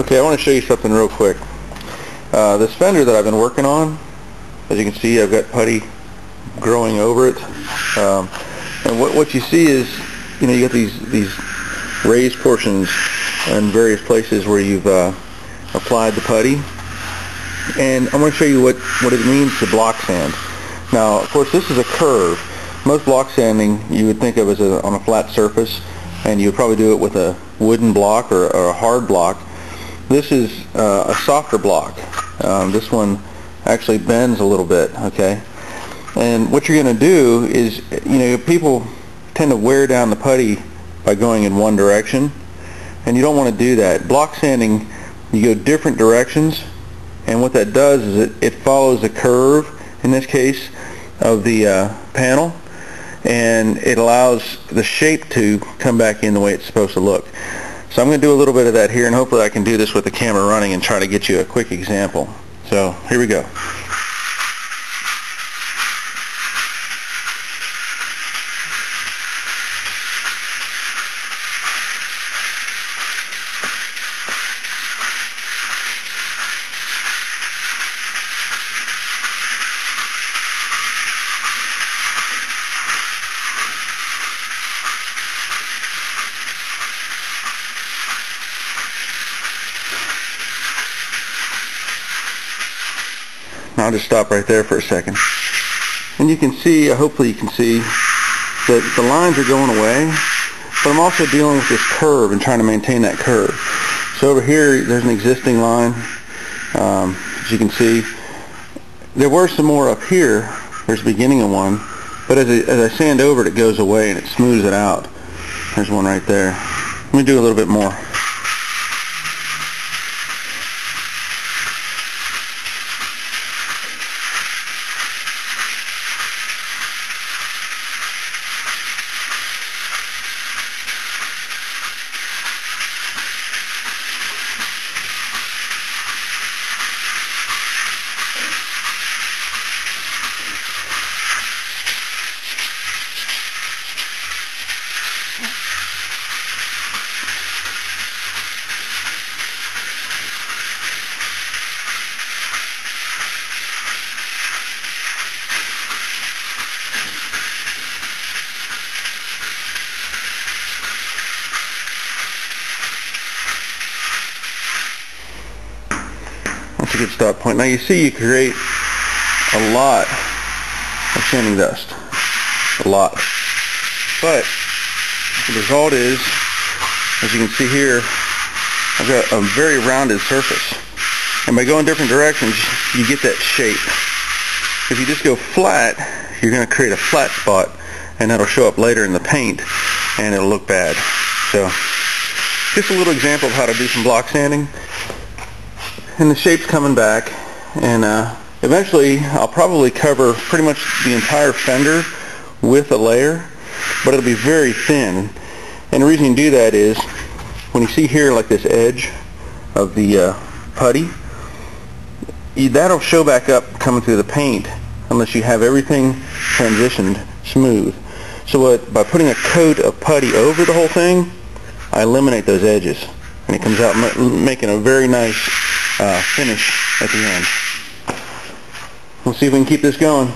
Okay, I want to show you something real quick. This fender that I've been working on, as you can see, I've got putty growing over it. And what you see is, you know, you got these raised portions in various places where you've applied the putty. And I'm going to show you what it means to block sand. Now, of course, this is a curve. Most block sanding you would think of as on a flat surface, and you would probably do it with a wooden block or a hard block. This is a softer block. This one actually bends a little bit, okay? And what you're going to do is, you know, people tend to wear down the putty by going in one direction, and you don't want to do that. Block sanding, you go different directions, and what that does is it follows the curve, in this case, of the panel, and it allows the shape to come back in the way it's supposed to look. So I'm going to do a little bit of that here, and hopefully I can do this with the camera running and try to get you a quick example. So here we go. I'll just stop right there for a second. And you can see, hopefully you can see, that the lines are going away, but I'm also dealing with this curve and trying to maintain that curve. So over here, there's an existing line, as you can see. There were some more up here. There's the beginning of one, but as I sand over it, it goes away and it smooths it out. There's one right there. Let me do a little bit more. That's a good stop point. Now you see you create a lot of sanding dust. A lot. But the result is, as you can see here, I've got a very rounded surface. And by going different directions, you get that shape. If you just go flat, you're going to create a flat spot, and that'll show up later in the paint, and it'll look bad. So, just a little example of how to do some block sanding. And the shape's coming back, and eventually I'll probably cover pretty much the entire fender with a layer, but it'll be very thin. And the reason you do that is, when you see here like this edge of the putty, that'll show back up coming through the paint unless you have everything transitioned smooth. So by putting a coat of putty over the whole thing, I eliminate those edges, and it comes out making a very nice finish at the end. We'll see if we can keep this going.